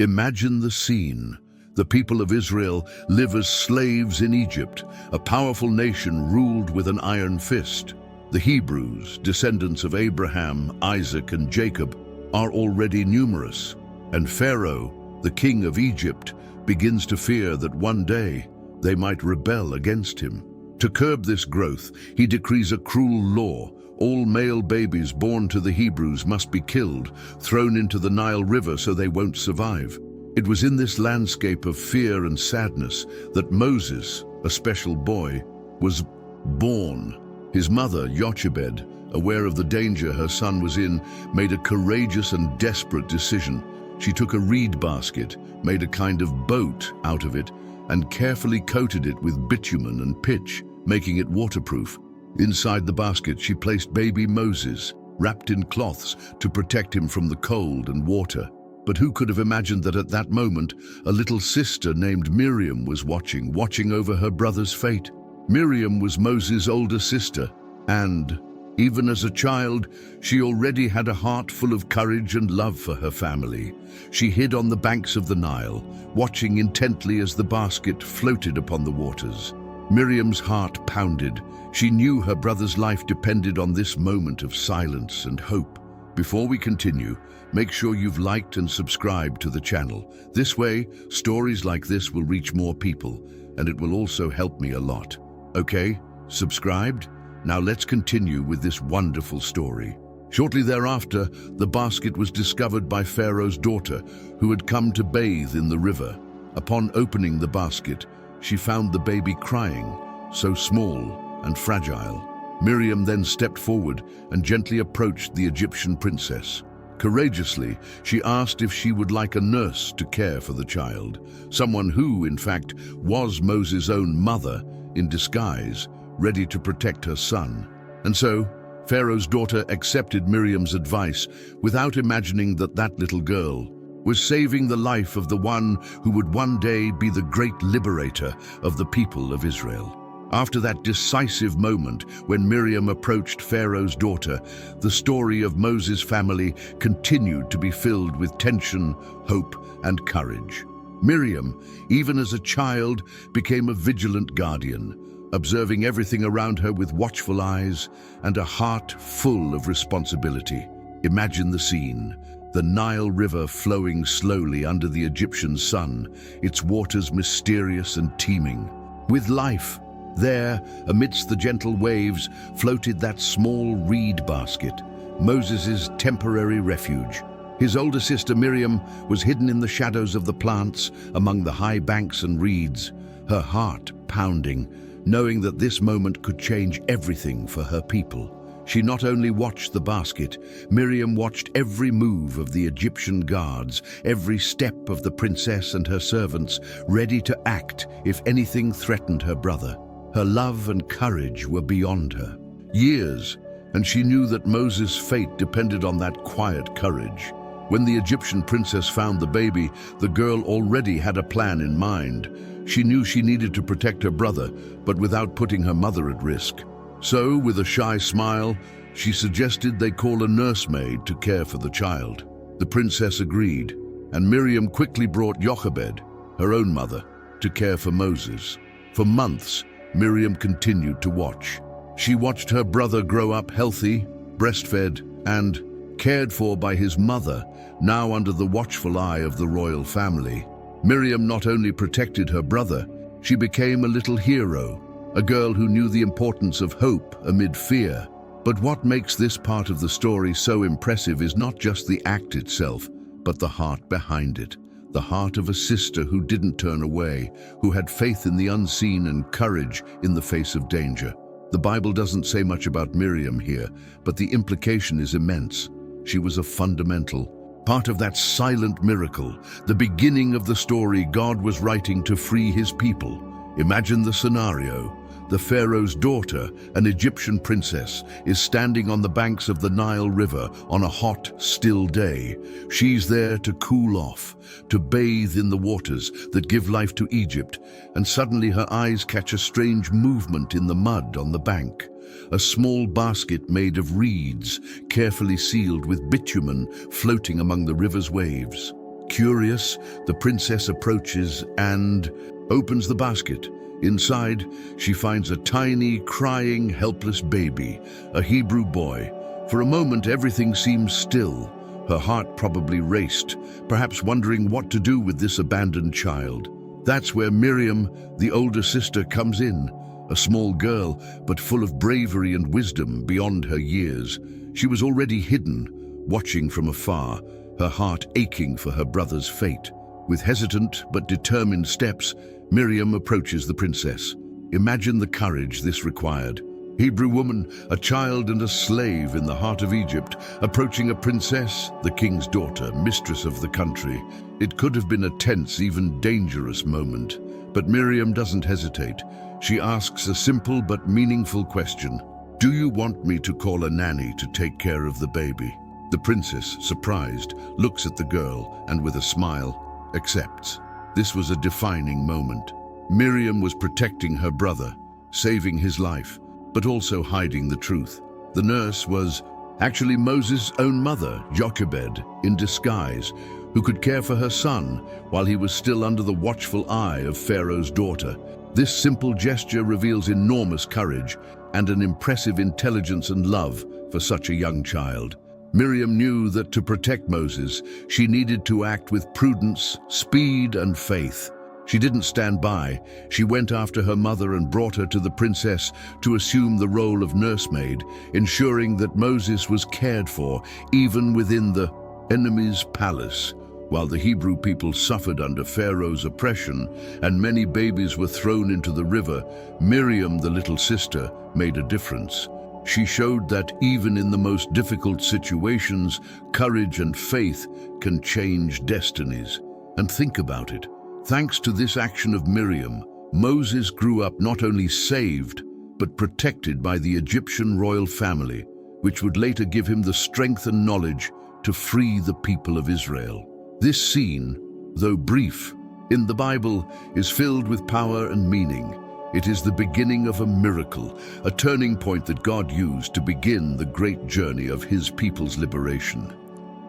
Imagine the scene. The people of Israel live as slaves in Egypt, a powerful nation ruled with an iron fist. The Hebrews, descendants of Abraham, Isaac, and Jacob, are already numerous, and Pharaoh, the king of Egypt, begins to fear that one day they might rebel against him. To curb this growth, he decrees a cruel law. All male babies born to the Hebrews must be killed, thrown into the Nile River so they won't survive. It was in this landscape of fear and sadness that Moses, a special boy, was born. His mother, Jochebed, aware of the danger her son was in, made a courageous and desperate decision. She took a reed basket, made a kind of boat out of it, and carefully coated it with bitumen and pitch, making it waterproof. Inside the basket, she placed baby Moses, wrapped in cloths to protect him from the cold and water. But who could have imagined that at that moment, a little sister named Miriam was watching over her brother's fate? Miriam was Moses' older sister, and, even as a child, she already had a heart full of courage and love for her family. She hid on the banks of the Nile, watching intently as the basket floated upon the waters. Miriam's heart pounded. She knew her brother's life depended on this moment of silence and hope. Before we continue, make sure you've liked and subscribed to the channel. This way, stories like this will reach more people, and it will also help me a lot. Okay, subscribed? Now let's continue with this wonderful story. Shortly thereafter, the basket was discovered by Pharaoh's daughter, who had come to bathe in the river. Upon opening the basket, she found the baby crying, so small and fragile. Miriam then stepped forward and gently approached the Egyptian princess. Courageously, she asked if she would like a nurse to care for the child, someone who, in fact, was Moses' own mother in disguise, ready to protect her son. And so, Pharaoh's daughter accepted Miriam's advice without imagining that that little girl was saving the life of the one who would one day be the great liberator of the people of Israel. After that decisive moment when Miriam approached Pharaoh's daughter, the story of Moses' family continued to be filled with tension, hope, and courage. Miriam, even as a child, became a vigilant guardian, observing everything around her with watchful eyes and a heart full of responsibility. Imagine the scene. The Nile River flowing slowly under the Egyptian sun, its waters mysterious and teeming with life. There, amidst the gentle waves, floated that small reed basket, Moses' temporary refuge. His older sister Miriam was hidden in the shadows of the plants among the high banks and reeds, her heart pounding, knowing that this moment could change everything for her people. She not only watched the basket, Miriam watched every move of the Egyptian guards, every step of the princess and her servants, ready to act if anything threatened her brother. Her love and courage were beyond her. Years, and she knew that Moses' fate depended on that quiet courage. When the Egyptian princess found the baby, the girl already had a plan in mind. She knew she needed to protect her brother, but without putting her mother at risk. So, with a shy smile, she suggested they call a nursemaid to care for the child. The princess agreed, and Miriam quickly brought Jochebed, her own mother, to care for Moses. For months, Miriam continued to watch. She watched her brother grow up healthy, breastfed, and cared for by his mother, now under the watchful eye of the royal family. Miriam not only protected her brother, she became a little hero, a girl who knew the importance of hope amid fear. But what makes this part of the story so impressive is not just the act itself, but the heart behind it. The heart of a sister who didn't turn away, who had faith in the unseen and courage in the face of danger. The Bible doesn't say much about Miriam here, but the implication is immense. She was a fundamental part of that silent miracle, the beginning of the story God was writing to free his people. Imagine the scenario. The Pharaoh's daughter, an Egyptian princess, is standing on the banks of the Nile River on a hot, still day. She's there to cool off, to bathe in the waters that give life to Egypt, and suddenly her eyes catch a strange movement in the mud on the bank. A small basket made of reeds, carefully sealed with bitumen, floating among the river's waves. Curious, the princess approaches and opens the basket. Inside, she finds a tiny, crying, helpless baby, a Hebrew boy. For a moment, everything seems still. Her heart probably raced, perhaps wondering what to do with this abandoned child. That's where Miriam, the older sister, comes in. A small girl, but full of bravery and wisdom beyond her years. She was already hidden, watching from afar, her heart aching for her brother's fate. With hesitant but determined steps, Miriam approaches the princess. Imagine the courage this required. Hebrew woman, a child and a slave in the heart of Egypt, approaching a princess, the king's daughter, mistress of the country. It could have been a tense, even dangerous moment. But Miriam doesn't hesitate. She asks a simple but meaningful question. Do you want me to call a nanny to take care of the baby? The princess, surprised, looks at the girl and with a smile, accepts. This was a defining moment. Miriam was protecting her brother, saving his life, but also hiding the truth. The nurse was actually Moses' own mother, Jochebed, in disguise, who could care for her son while he was still under the watchful eye of Pharaoh's daughter. This simple gesture reveals enormous courage and an impressive intelligence and love for such a young child. Miriam knew that to protect Moses, she needed to act with prudence, speed, and faith. She didn't stand by. She went after her mother and brought her to the princess to assume the role of nursemaid, ensuring that Moses was cared for, even within the enemy's palace. While the Hebrew people suffered under Pharaoh's oppression and many babies were thrown into the river, Miriam, the little sister, made a difference. She showed that even in the most difficult situations, courage and faith can change destinies. And think about it. Thanks to this action of Miriam, Moses grew up not only saved, but protected by the Egyptian royal family, which would later give him the strength and knowledge to free the people of Israel. This scene, though brief, in the Bible is filled with power and meaning. It is the beginning of a miracle, a turning point that God used to begin the great journey of his people's liberation.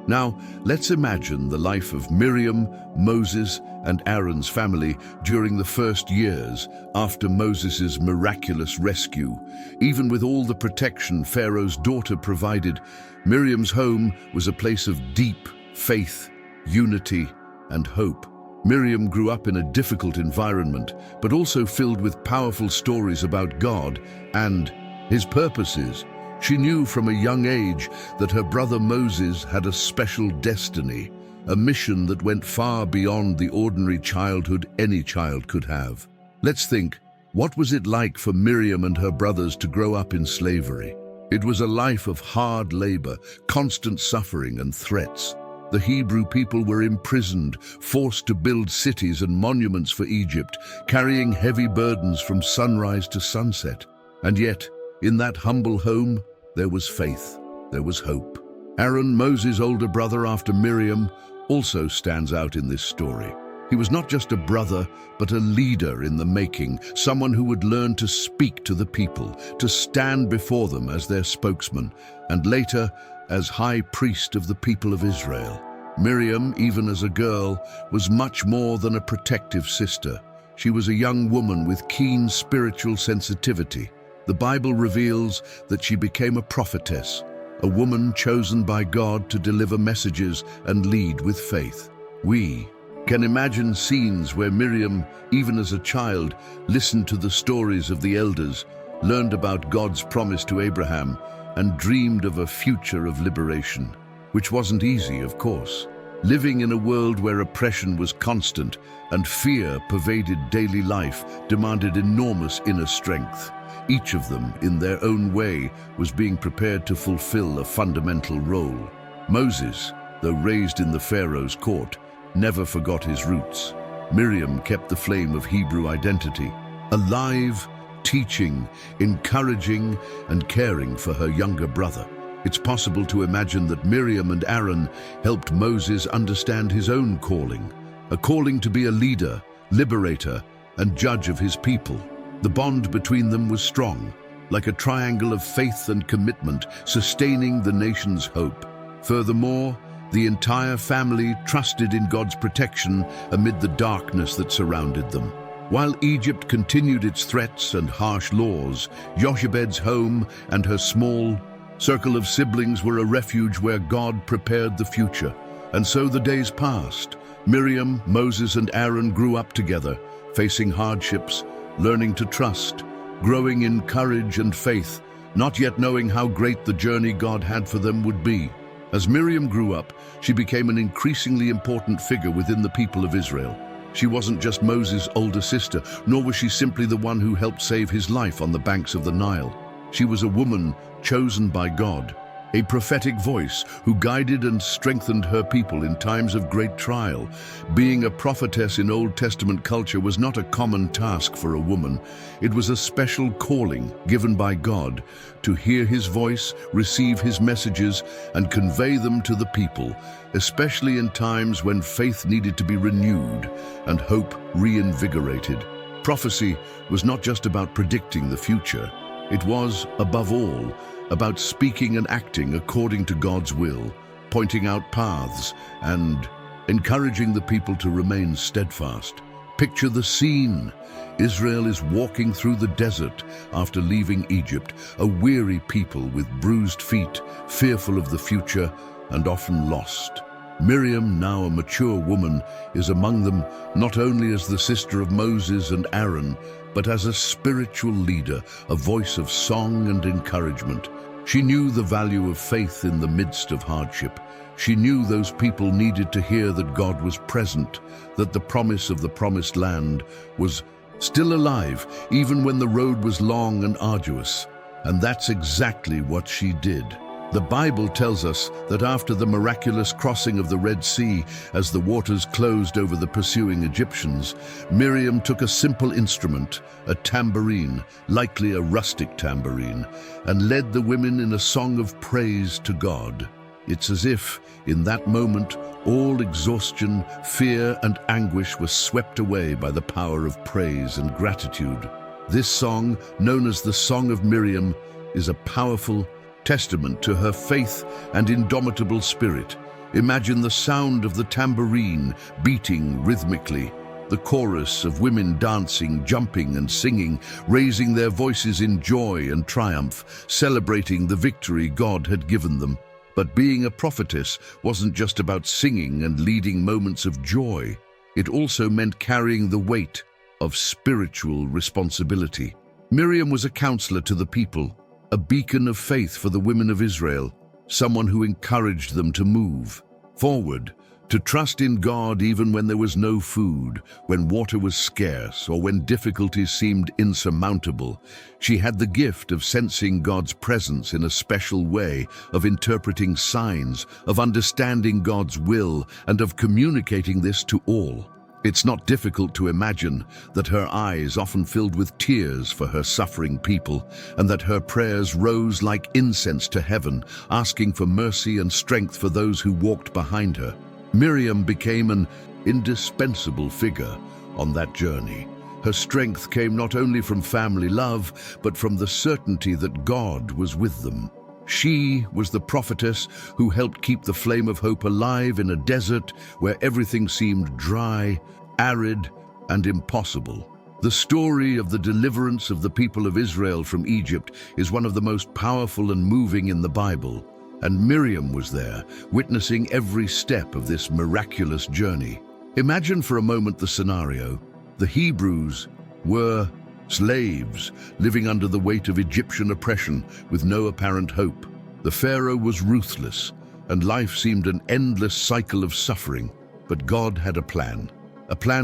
Now, let's imagine the life of Miriam, Moses, and Aaron's family during the first years after Moses' miraculous rescue. Even with all the protection Pharaoh's daughter provided, Miriam's home was a place of deep faith, unity, and hope. Miriam grew up in a difficult environment, but also filled with powerful stories about God and his purposes. She knew from a young age that her brother Moses had a special destiny, a mission that went far beyond the ordinary childhood any child could have. Let's think, what was it like for Miriam and her brothers to grow up in slavery? It was a life of hard labor, constant suffering, and threats. The Hebrew people were imprisoned, forced to build cities and monuments for Egypt, carrying heavy burdens from sunrise to sunset. And yet, in that humble home, there was faith, there was hope. Aaron, Moses' older brother after Miriam, also stands out in this story. He was not just a brother, but a leader in the making, someone who would learn to speak to the people, to stand before them as their spokesman, and later as high priest of the people of Israel. Miriam, even as a girl, was much more than a protective sister. She was a young woman with keen spiritual sensitivity. The Bible reveals that she became a prophetess, a woman chosen by God to deliver messages and lead with faith. We can imagine scenes where Miriam, even as a child, listened to the stories of the elders, learned about God's promise to Abraham, and dreamed of a future of liberation, which wasn't easy, of course. Living in a world where oppression was constant and fear pervaded daily life demanded enormous inner strength. Each of them, in their own way, was being prepared to fulfill a fundamental role. Moses, though raised in the Pharaoh's court, never forgot his roots. Miriam kept the flame of Hebrew identity alive, teaching, encouraging, and caring for her younger brother. It's possible to imagine that Miriam and Aaron helped Moses understand his own calling, a calling to be a leader, liberator, and judge of his people. The bond between them was strong, like a triangle of faith and commitment, sustaining the nation's hope. Furthermore, The entire family trusted in God's protection amid the darkness that surrounded them. While Egypt continued its threats and harsh laws, Jochebed's home and her small circle of siblings were a refuge where God prepared the future. And so the days passed. Miriam, Moses, and Aaron grew up together, facing hardships, learning to trust, growing in courage and faith, not yet knowing how great the journey God had for them would be. As Miriam grew up, she became an increasingly important figure within the people of Israel. She wasn't just Moses' older sister, nor was she simply the one who helped save his life on the banks of the Nile. She was a woman chosen by God, a prophetic voice who guided and strengthened her people in times of great trial. Being a prophetess in Old Testament culture was not a common task for a woman. It was a special calling given by God to hear his voice, receive his messages, and convey them to the people, especially in times when faith needed to be renewed and hope reinvigorated. Prophecy was not just about predicting the future. It was, above all, about speaking and acting according to God's will, pointing out paths and encouraging the people to remain steadfast. Picture the scene. Israel is walking through the desert after leaving Egypt, a weary people with bruised feet, fearful of the future and often lost. Miriam, now a mature woman, is among them not only as the sister of Moses and Aaron, but as a spiritual leader, a voice of song and encouragement. She knew the value of faith in the midst of hardship. She knew those people needed to hear that God was present, that the promise of the promised land was still alive, even when the road was long and arduous. And that's exactly what she did. The Bible tells us that after the miraculous crossing of the Red Sea, as the waters closed over the pursuing Egyptians, Miriam took a simple instrument, a tambourine, likely a rustic tambourine, and led the women in a song of praise to God. It's as if, in that moment, all exhaustion, fear, and anguish were swept away by the power of praise and gratitude. This song, known as the Song of Miriam, is a powerful testament to her faith and indomitable spirit. Imagine the sound of the tambourine beating rhythmically, the chorus of women dancing, jumping, and singing, raising their voices in joy and triumph, celebrating the victory God had given them. But being a prophetess wasn't just about singing and leading moments of joy. It also meant carrying the weight of spiritual responsibility. Miriam was a counselor to the people, a beacon of faith for the women of Israel, someone who encouraged them to move forward, to trust in God even when there was no food, when water was scarce, or when difficulties seemed insurmountable. She had the gift of sensing God's presence in a special way, of interpreting signs, of understanding God's will, and of communicating this to all. It's not difficult to imagine that her eyes often filled with tears for her suffering people, and that her prayers rose like incense to heaven, asking for mercy and strength for those who walked behind her. Miriam became an indispensable figure on that journey. Her strength came not only from family love, but from the certainty that God was with them. She was the prophetess who helped keep the flame of hope alive in a desert where everything seemed dry, arid, and impossible. The story of the deliverance of the people of Israel from Egypt is one of the most powerful and moving in the Bible, and Miriam was there, witnessing every step of this miraculous journey. Imagine for a moment the scenario. The Hebrews were slaves, living under the weight of Egyptian oppression with no apparent hope. The Pharaoh was ruthless, and life seemed an endless cycle of suffering. But God had a plan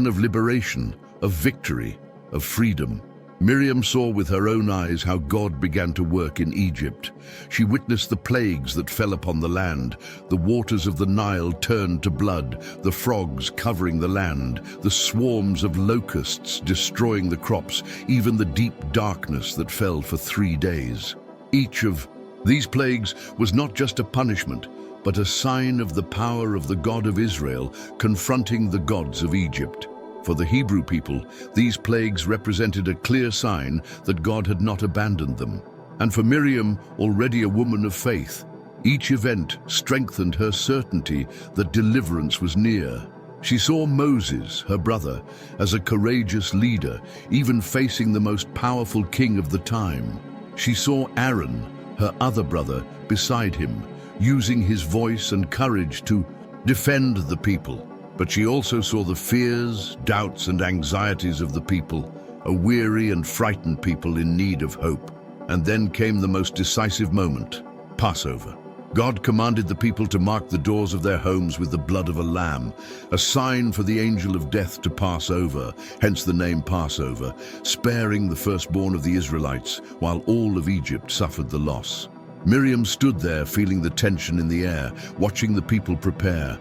of liberation, of victory, of freedom. Miriam saw with her own eyes how God began to work in Egypt. She witnessed the plagues that fell upon the land. The waters of the Nile turned to blood, the frogs covering the land, the swarms of locusts destroying the crops, even the deep darkness that fell for 3 days. Each of these plagues was not just a punishment, but a sign of the power of the God of Israel confronting the gods of Egypt. For the Hebrew people, these plagues represented a clear sign that God had not abandoned them. And for Miriam, already a woman of faith, Each event strengthened her certainty that deliverance was near. She saw Moses, her brother, as a courageous leader, even facing the most powerful king of the time. She saw Aaron, her other brother, beside him, using his voice and courage to defend the people. But she also saw the fears, doubts, and anxieties of the people, a weary and frightened people in need of hope. And then came the most decisive moment, Passover. God commanded the people to mark the doors of their homes with the blood of a lamb, a sign for the angel of death to pass over, hence the name Passover, sparing the firstborn of the Israelites, while all of Egypt suffered the loss. Miriam stood there feeling the tension in the air, watching the people prepare,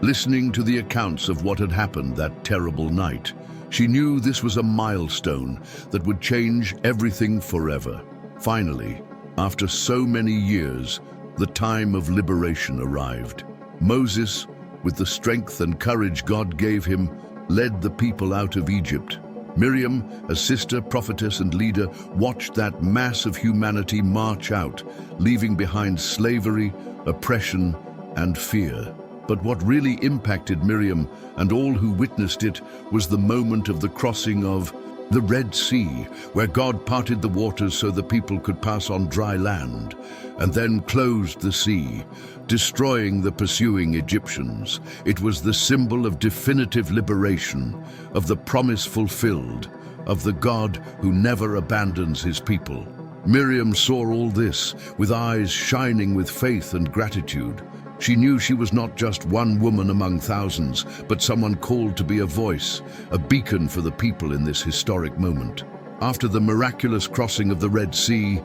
listening to the accounts of what had happened that terrible night. She knew this was a milestone that would change everything forever. Finally, after so many years, the time of liberation arrived. Moses, with the strength and courage God gave him, led the people out of Egypt. Miriam, a sister, prophetess, and leader, watched that mass of humanity march out, leaving behind slavery, oppression, and fear. But what really impacted Miriam and all who witnessed it was the moment of the crossing of the Red Sea, where God parted the waters so the people could pass on dry land, and then closed the sea, destroying the pursuing Egyptians. It was the symbol of definitive liberation, of the promise fulfilled, of the God who never abandons his people. Miriam saw all this with eyes shining with faith and gratitude. She knew she was not just one woman among thousands, but someone called to be a voice, a beacon for the people in this historic moment. After the miraculous crossing of the Red Sea,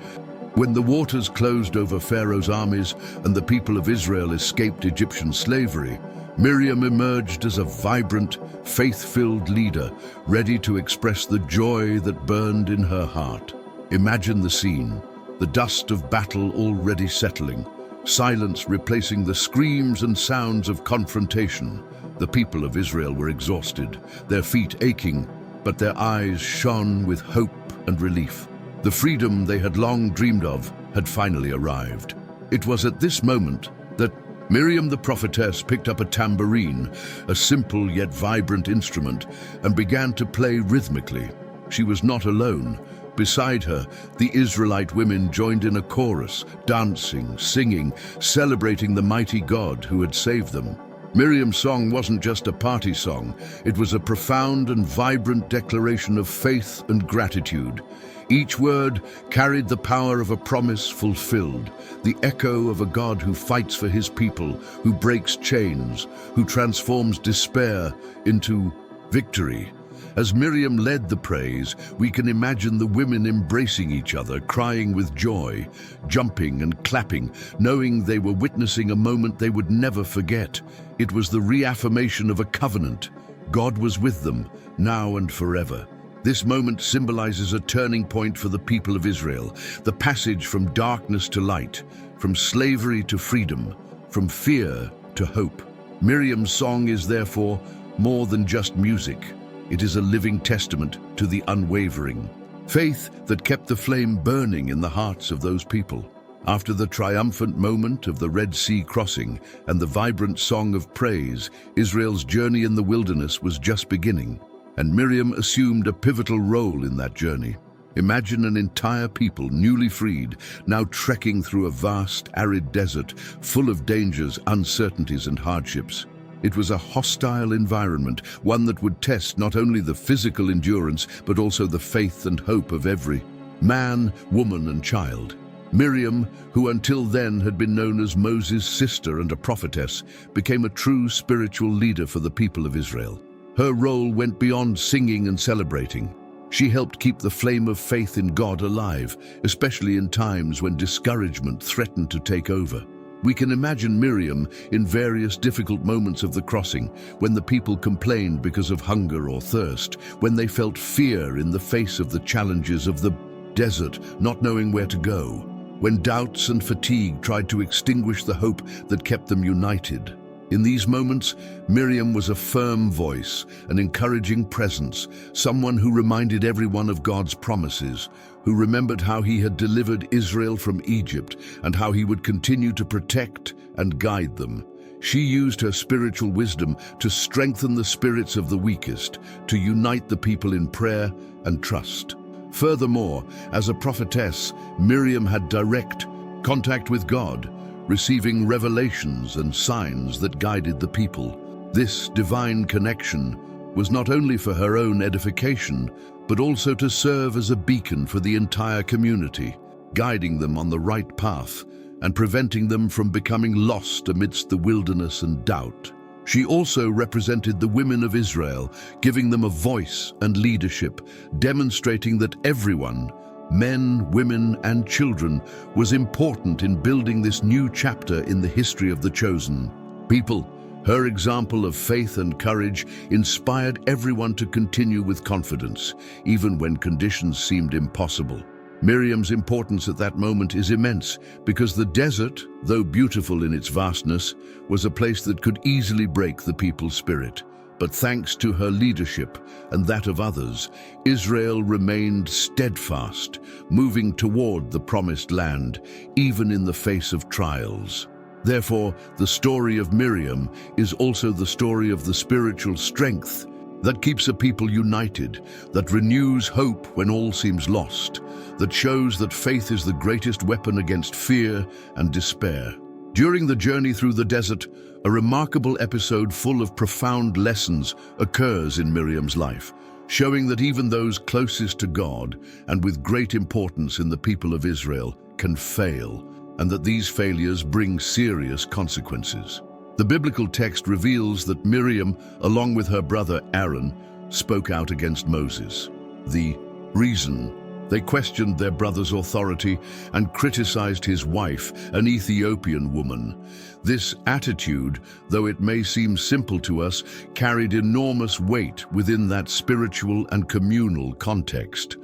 when the waters closed over Pharaoh's armies and the people of Israel escaped Egyptian slavery, Miriam emerged as a vibrant, faith-filled leader, ready to express the joy that burned in her heart. Imagine the scene, the dust of battle already settling, silence replacing the screams and sounds of confrontation. The people of Israel were exhausted, their feet aching, but their eyes shone with hope and relief. The freedom they had long dreamed of had finally arrived. It was at this moment that Miriam the prophetess picked up a tambourine, a simple yet vibrant instrument, and began to play rhythmically. She was not alone. Beside her, the Israelite women joined in a chorus, dancing, singing, celebrating the mighty God who had saved them. Miriam's song wasn't just a party song, it was a profound and vibrant declaration of faith and gratitude. Each word carried the power of a promise fulfilled, the echo of a God who fights for his people, who breaks chains, who transforms despair into victory. As Miriam led the praise, we can imagine the women embracing each other, crying with joy, jumping and clapping, knowing they were witnessing a moment they would never forget. It was the reaffirmation of a covenant. God was with them, now and forever. This moment symbolizes a turning point for the people of Israel, the passage from darkness to light, from slavery to freedom, from fear to hope. Miriam's song is therefore more than just music. It is a living testament to the unwavering faith that kept the flame burning in the hearts of those people. After the triumphant moment of the Red Sea crossing and the vibrant song of praise, Israel's journey in the wilderness was just beginning, and Miriam assumed a pivotal role in that journey. Imagine an entire people, newly freed, now trekking through a vast, arid desert, full of dangers, uncertainties, and hardships. It was a hostile environment, one that would test not only the physical endurance, but also the faith and hope of every man, woman, and child. Miriam, who until then had been known as Moses' sister and a prophetess, became a true spiritual leader for the people of Israel. Her role went beyond singing and celebrating. She helped keep the flame of faith in God alive, especially in times when discouragement threatened to take over. We can imagine Miriam in various difficult moments of the crossing, when the people complained because of hunger or thirst, when they felt fear in the face of the challenges of the desert, not knowing where to go, when doubts and fatigue tried to extinguish the hope that kept them united. In these moments, Miriam was a firm voice, an encouraging presence, someone who reminded everyone of God's promises, who remembered how he had delivered Israel from Egypt and how he would continue to protect and guide them. She used her spiritual wisdom to strengthen the spirits of the weakest, to unite the people in prayer and trust. Furthermore, as a prophetess, Miriam had direct contact with God, receiving revelations and signs that guided the people. This divine connection was not only for her own edification, but also to serve as a beacon for the entire community, guiding them on the right path and preventing them from becoming lost amidst the wilderness and doubt. She also represented the women of Israel, giving them a voice and leadership, demonstrating that everyone, men, women, and children, was important in building this new chapter in the history of the chosen people. Her example of faith and courage inspired everyone to continue with confidence, even when conditions seemed impossible. Miriam's importance at that moment is immense because the desert, though beautiful in its vastness, was a place that could easily break the people's spirit. But thanks to her leadership and that of others, Israel remained steadfast, moving toward the promised land, even in the face of trials. Therefore, the story of Miriam is also the story of the spiritual strength that keeps a people united, that renews hope when all seems lost, that shows that faith is the greatest weapon against fear and despair. During the journey through the desert, a remarkable episode full of profound lessons occurs in Miriam's life, showing that even those closest to God and with great importance in the people of Israel can fail, and that these failures bring serious consequences. The biblical text reveals that Miriam, along with her brother Aaron, spoke out against Moses. The reason: they questioned their brother's authority and criticized his wife, an Ethiopian woman. This attitude, though it may seem simple to us, carried enormous weight within that spiritual and communal context.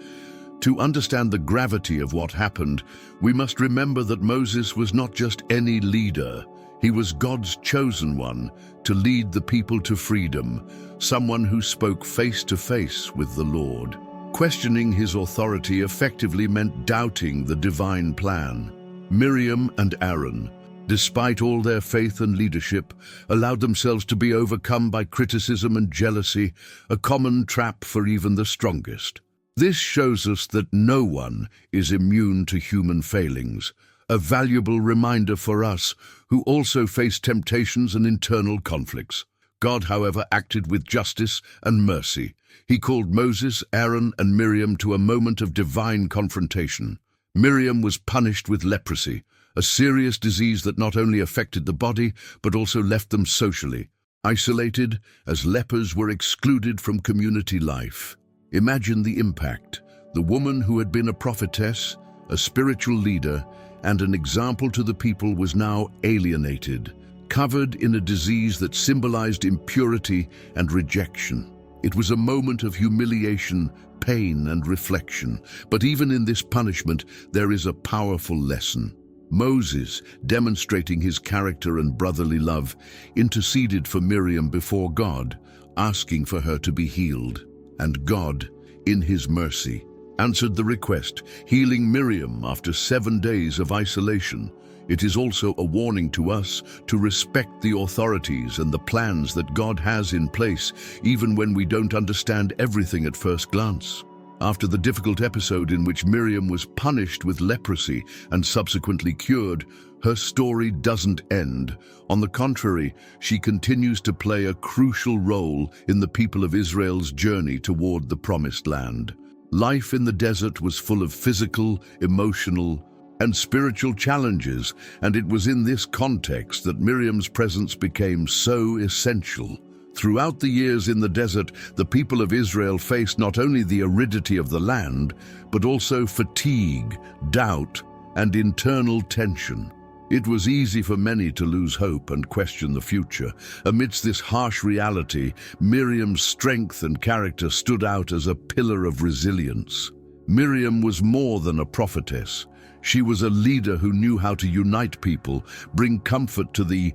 To understand the gravity of what happened, we must remember that Moses was not just any leader. He was God's chosen one to lead the people to freedom, someone who spoke face to face with the Lord. Questioning his authority effectively meant doubting the divine plan. Miriam and Aaron, despite all their faith and leadership, allowed themselves to be overcome by criticism and jealousy, a common trap for even the strongest. This shows us that no one is immune to human failings, a valuable reminder for us who also face temptations and internal conflicts. God, however, acted with justice and mercy. He called Moses, Aaron, and Miriam to a moment of divine confrontation. Miriam was punished with leprosy, a serious disease that not only affected the body, but also left them socially isolated, as lepers were excluded from community life. Imagine the impact. The woman who had been a prophetess, a spiritual leader, and an example to the people was now alienated, covered in a disease that symbolized impurity and rejection. It was a moment of humiliation, pain, and reflection. But even in this punishment, there is a powerful lesson. Moses, demonstrating his character and brotherly love, interceded for Miriam before God, asking for her to be healed. And God, in his mercy, answered the request, healing Miriam after 7 days of isolation. It is also a warning to us to respect the authorities and the plans that God has in place, even when we don't understand everything at first glance. After the difficult episode in which Miriam was punished with leprosy and subsequently cured, her story doesn't end. On the contrary, she continues to play a crucial role in the people of Israel's journey toward the Promised Land. Life in the desert was full of physical, emotional, and spiritual challenges, and it was in this context that Miriam's presence became so essential. Throughout the years in the desert, the people of Israel faced not only the aridity of the land, but also fatigue, doubt, and internal tension. It was easy for many to lose hope and question the future. Amidst this harsh reality, Miriam's strength and character stood out as a pillar of resilience. Miriam was more than a prophetess. She was a leader who knew how to unite people, bring comfort to the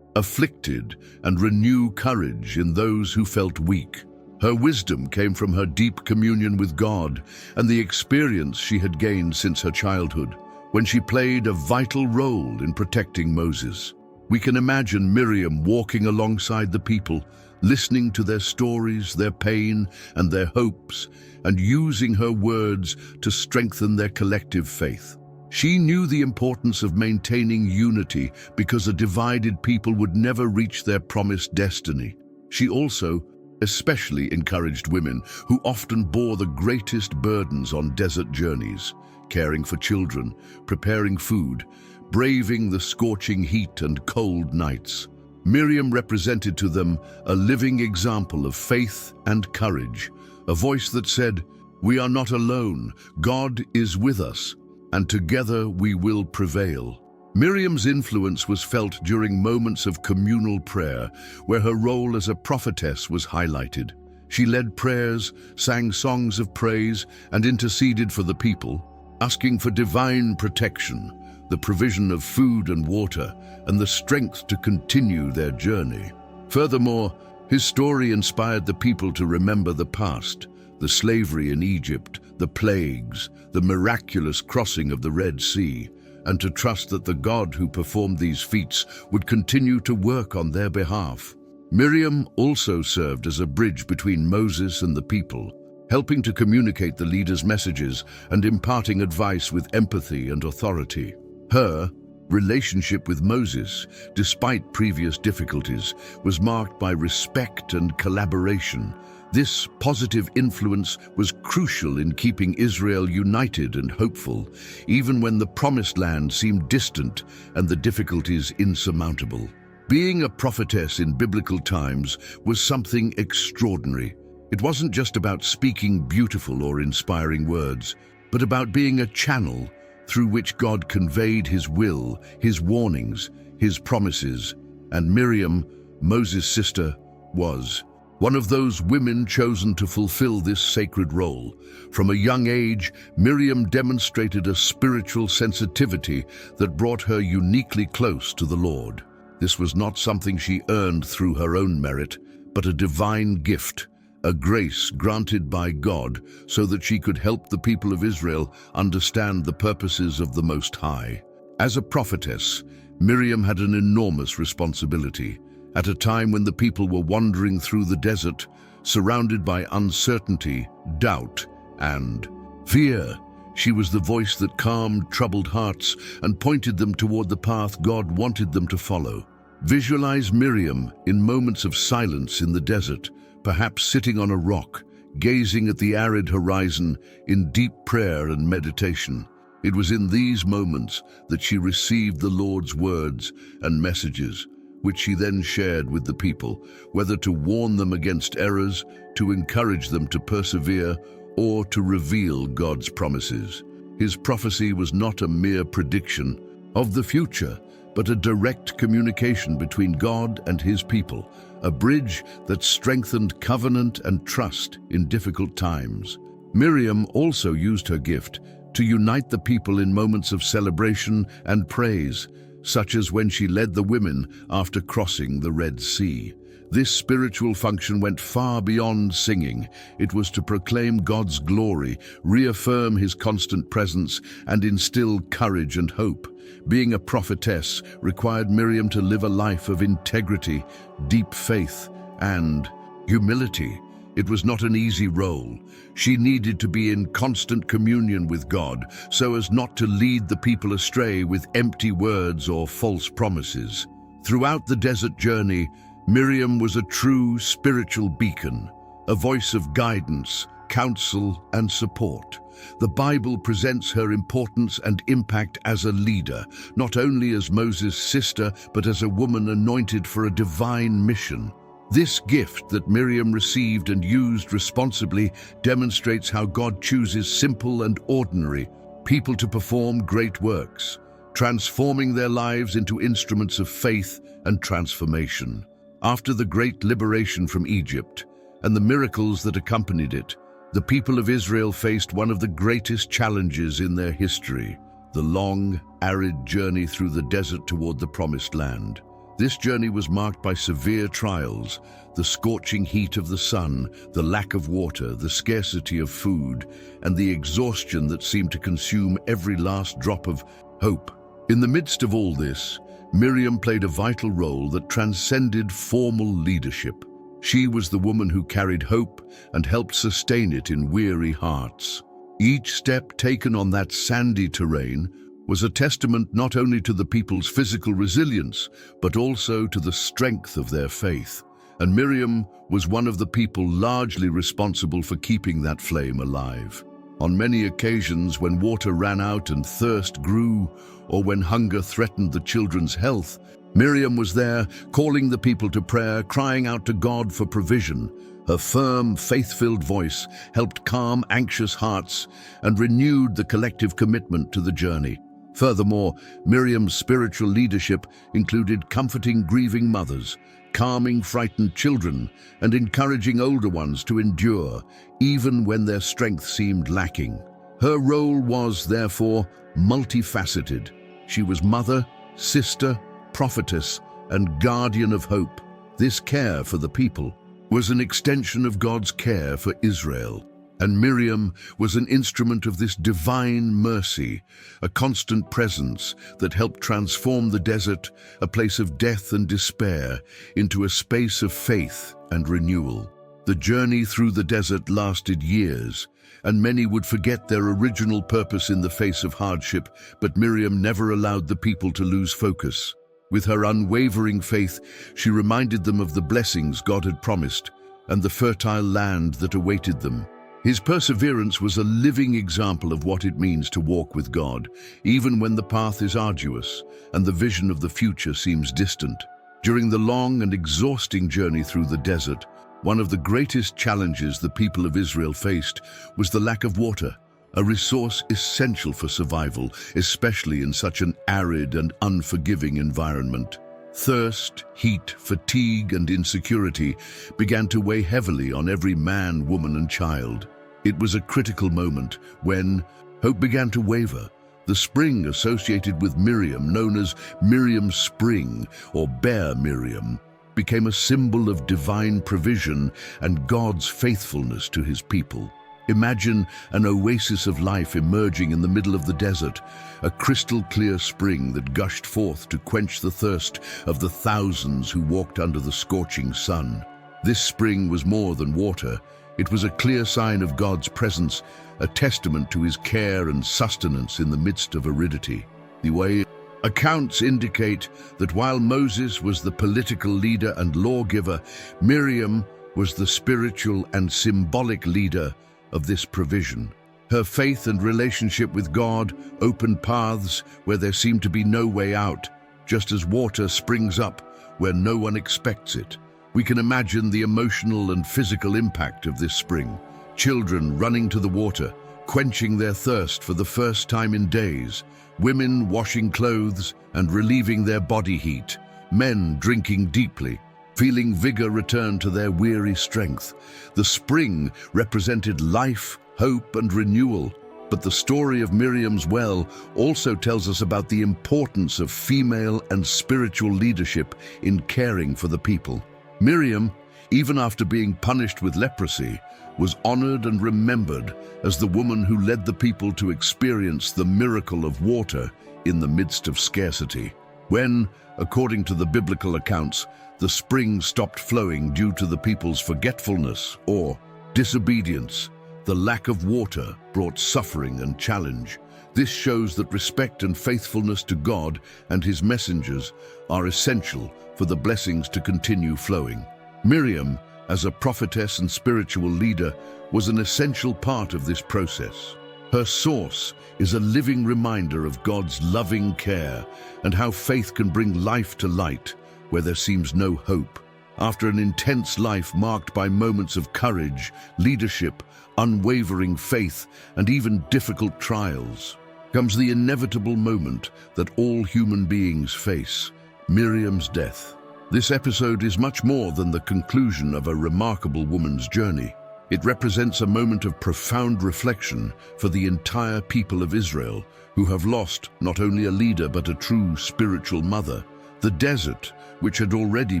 afflicted, and renew courage in those who felt weak. Her wisdom came from her deep communion with God and the experience she had gained since her childhood, when she played a vital role in protecting Moses. We can imagine Miriam walking alongside the people, listening to their stories, their pain, and their hopes, and using her words to strengthen their collective faith. She knew the importance of maintaining unity because a divided people would never reach their promised destiny. She also especially encouraged women who often bore the greatest burdens on desert journeys, caring for children, preparing food, braving the scorching heat and cold nights. Miriam represented to them a living example of faith and courage, a voice that said, "We are not alone, God is with us, and together we will prevail." Miriam's influence was felt during moments of communal prayer, where her role as a prophetess was highlighted. She led prayers, sang songs of praise, and interceded for the people, asking for divine protection, the provision of food and water, and the strength to continue their journey. Furthermore, his story inspired the people to remember the past, the slavery in Egypt, the plagues, the miraculous crossing of the Red Sea, and to trust that the God who performed these feats would continue to work on their behalf. Miriam also served as a bridge between Moses and the people, helping to communicate the leader's messages and imparting advice with empathy and authority. Her relationship with Moses, despite previous difficulties, was marked by respect and collaboration. This positive influence was crucial in keeping Israel united and hopeful, even when the promised land seemed distant and the difficulties insurmountable. Being a prophetess in biblical times was something extraordinary. It wasn't just about speaking beautiful or inspiring words, but about being a channel through which God conveyed his will, his warnings, his promises. And Miriam, Moses' sister, was one of those women chosen to fulfill this sacred role. From a young age, Miriam demonstrated a spiritual sensitivity that brought her uniquely close to the Lord. This was not something she earned through her own merit, but a divine gift, a grace granted by God so that she could help the people of Israel understand the purposes of the Most High. As a prophetess, Miriam had an enormous responsibility. At a time when the people were wandering through the desert, surrounded by uncertainty, doubt, and fear, she was the voice that calmed troubled hearts and pointed them toward the path God wanted them to follow. Visualize Miriam in moments of silence in the desert, perhaps sitting on a rock, gazing at the arid horizon in deep prayer and meditation. It was in these moments that she received the Lord's words and messages, which she then shared with the people, whether to warn them against errors, to encourage them to persevere, or to reveal God's promises. His prophecy was not a mere prediction of the future, but a direct communication between God and his people, a bridge that strengthened covenant and trust in difficult times. Miriam also used her gift to unite the people in moments of celebration and praise, such as when she led the women after crossing the Red Sea. This spiritual function went far beyond singing. It was to proclaim God's glory, reaffirm his constant presence, and instill courage and hope. Being a prophetess required Miriam to live a life of integrity, deep faith, and humility. It was not an easy role. She needed to be in constant communion with God so as not to lead the people astray with empty words or false promises. Throughout the desert journey, Miriam was a true spiritual beacon, a voice of guidance, counsel, and support. The Bible presents her importance and impact as a leader, not only as Moses' sister, but as a woman anointed for a divine mission. This gift that Miriam received and used responsibly demonstrates how God chooses simple and ordinary people to perform great works, transforming their lives into instruments of faith and transformation. After the great liberation from Egypt and the miracles that accompanied it, the people of Israel faced one of the greatest challenges in their history: the long, arid journey through the desert toward the Promised Land. This journey was marked by severe trials, the scorching heat of the sun, the lack of water, the scarcity of food, and the exhaustion that seemed to consume every last drop of hope. In the midst of all this, Miriam played a vital role that transcended formal leadership. She was the woman who carried hope and helped sustain it in weary hearts. Each step taken on that sandy terrain was a testament not only to the people's physical resilience, but also to the strength of their faith. And Miriam was one of the people largely responsible for keeping that flame alive. On many occasions, when water ran out and thirst grew, or when hunger threatened the children's health, Miriam was there, calling the people to prayer, crying out to God for provision. Her firm, faith-filled voice helped calm anxious hearts and renewed the collective commitment to the journey. Furthermore, Miriam's spiritual leadership included comforting grieving mothers, calming frightened children, and encouraging older ones to endure, even when their strength seemed lacking. Her role was, therefore, multifaceted. She was mother, sister, prophetess, and guardian of hope. This care for the people was an extension of God's care for Israel. And Miriam was an instrument of this divine mercy, a constant presence that helped transform the desert, a place of death and despair, into a space of faith and renewal. The journey through the desert lasted years, and many would forget their original purpose in the face of hardship, but Miriam never allowed the people to lose focus. With her unwavering faith, she reminded them of the blessings God had promised and the fertile land that awaited them. His perseverance was a living example of what it means to walk with God, even when the path is arduous and the vision of the future seems distant. During the long and exhausting journey through the desert, one of the greatest challenges the people of Israel faced was the lack of water, a resource essential for survival, especially in such an arid and unforgiving environment. Thirst, heat, fatigue, and insecurity began to weigh heavily on every man, woman, and child. It was a critical moment when hope began to waver. The spring associated with Miriam, known as Miriam's Spring or Bare Miriam, became a symbol of divine provision and God's faithfulness to his people. Imagine an oasis of life emerging in the middle of the desert, a crystal-clear spring that gushed forth to quench the thirst of the thousands who walked under the scorching sun. This spring was more than water. It was a clear sign of God's presence, a testament to his care and sustenance in the midst of aridity. The way accounts indicate that while Moses was the political leader and lawgiver, Miriam was the spiritual and symbolic leader of this provision. Her faith and relationship with God opened paths where there seemed to be no way out, just as water springs up where no one expects it. We can imagine the emotional and physical impact of this spring. Children running to the water, quenching their thirst for the first time in days, women washing clothes and relieving their body heat, men drinking deeply, feeling vigor return to their weary strength. The spring represented life, hope, and renewal. But the story of Miriam's well also tells us about the importance of female and spiritual leadership in caring for the people. Miriam, even after being punished with leprosy, was honored and remembered as the woman who led the people to experience the miracle of water in the midst of scarcity. When, according to the biblical accounts, the spring stopped flowing due to the people's forgetfulness or disobedience, the lack of water brought suffering and challenge. This shows that respect and faithfulness to God and his messengers are essential for the blessings to continue flowing. Miriam, as a prophetess and spiritual leader, was an essential part of this process. Her source is a living reminder of God's loving care and how faith can bring life to light where there seems no hope. After an intense life marked by moments of courage, leadership, unwavering faith, and even difficult trials, comes the inevitable moment that all human beings face: Miriam's death. This episode is much more than the conclusion of a remarkable woman's journey. It represents a moment of profound reflection for the entire people of Israel, who have lost not only a leader but a true spiritual mother. The desert, which had already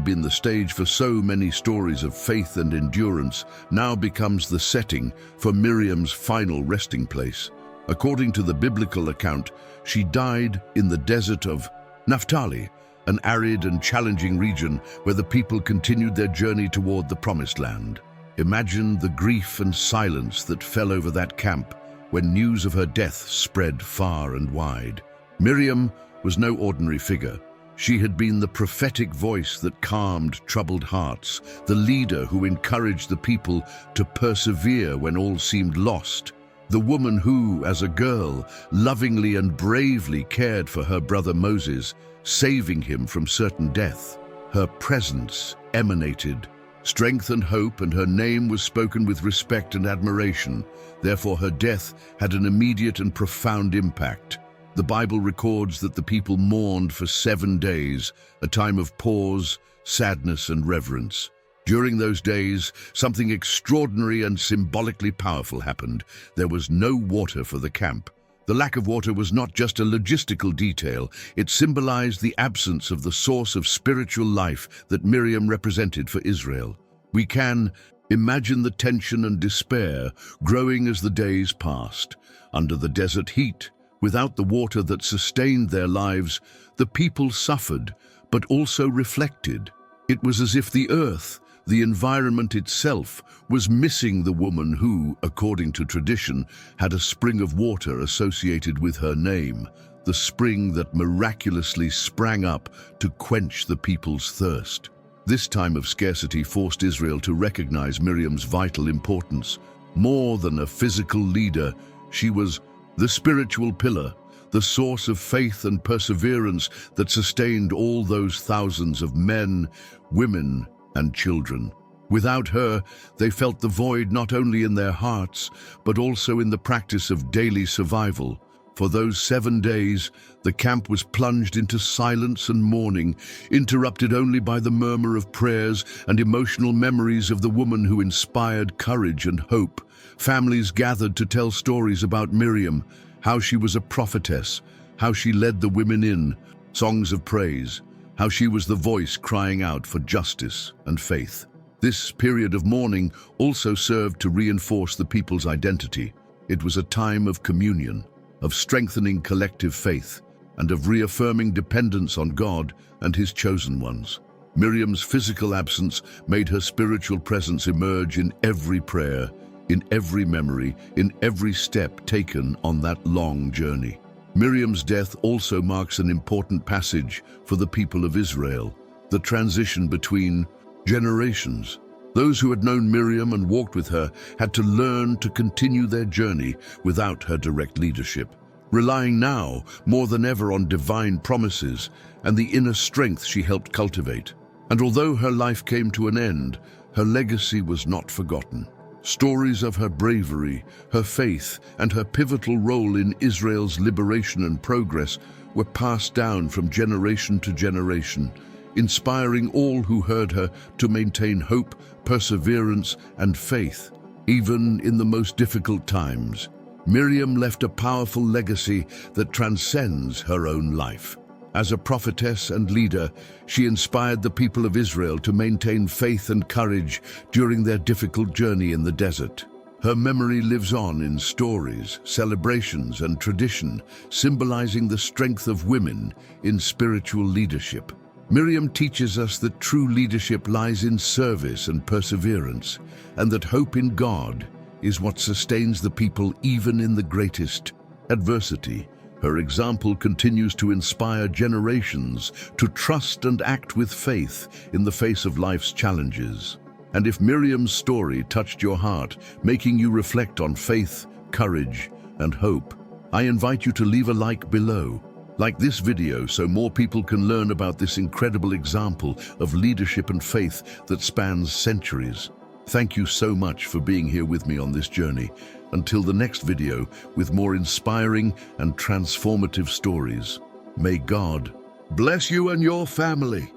been the stage for so many stories of faith and endurance, now becomes the setting for Miriam's final resting place. According to the biblical account, she died in the desert of Naphtali, an arid and challenging region where the people continued their journey toward the promised land. Imagine the grief and silence that fell over that camp when news of her death spread far and wide. Miriam was no ordinary figure. She had been the prophetic voice that calmed troubled hearts, the leader who encouraged the people to persevere when all seemed lost, the woman who, as a girl, lovingly and bravely cared for her brother Moses, saving him from certain death. Her presence emanated strength and hope, and her name was spoken with respect and admiration. Therefore, her death had an immediate and profound impact. The Bible records that the people mourned for 7 days, a time of pause, sadness, and reverence. During those days, something extraordinary and symbolically powerful happened. There was no water for the camp. The lack of water was not just a logistical detail, it symbolized the absence of the source of spiritual life that Miriam represented for Israel. We can imagine the tension and despair growing as the days passed. Under the desert heat, without the water that sustained their lives, the people suffered, but also reflected. It was as if the earth, the environment itself, was missing the woman who, according to tradition, had a spring of water associated with her name, the spring that miraculously sprang up to quench the people's thirst. This time of scarcity forced Israel to recognize Miriam's vital importance. More than a physical leader, she was the spiritual pillar, the source of faith and perseverance that sustained all those thousands of men, women, and children. Without her, they felt the void not only in their hearts, but also in the practice of daily survival. For those 7 days, the camp was plunged into silence and mourning, interrupted only by the murmur of prayers and emotional memories of the woman who inspired courage and hope. Families gathered to tell stories about Miriam, how she was a prophetess, how she led the women in songs of praise, how she was the voice crying out for justice and faith. This period of mourning also served to reinforce the people's identity. It was a time of communion, of strengthening collective faith, and of reaffirming dependence on God and His chosen ones. Miriam's physical absence made her spiritual presence emerge in every prayer, in every memory, in every step taken on that long journey. Miriam's death also marks an important passage for the people of Israel, the transition between generations. Those who had known Miriam and walked with her had to learn to continue their journey without her direct leadership, relying now more than ever on divine promises and the inner strength she helped cultivate. And although her life came to an end, her legacy was not forgotten. Stories of her bravery, her faith, and her pivotal role in Israel's liberation and progress were passed down from generation to generation, inspiring all who heard her to maintain hope, perseverance, and faith. Even in the most difficult times, Miriam left a powerful legacy that transcends her own life. As a prophetess and leader, she inspired the people of Israel to maintain faith and courage during their difficult journey in the desert. Her memory lives on in stories, celebrations, and tradition, symbolizing the strength of women in spiritual leadership. Miriam teaches us that true leadership lies in service and perseverance, and that hope in God is what sustains the people even in the greatest adversity. Her example continues to inspire generations to trust and act with faith in the face of life's challenges. And if Miriam's story touched your heart, making you reflect on faith, courage, and hope, I invite you to leave a like below. Like this video so more people can learn about this incredible example of leadership and faith that spans centuries. Thank you so much for being here with me on this journey. Until the next video with more inspiring and transformative stories. May God bless you and your family.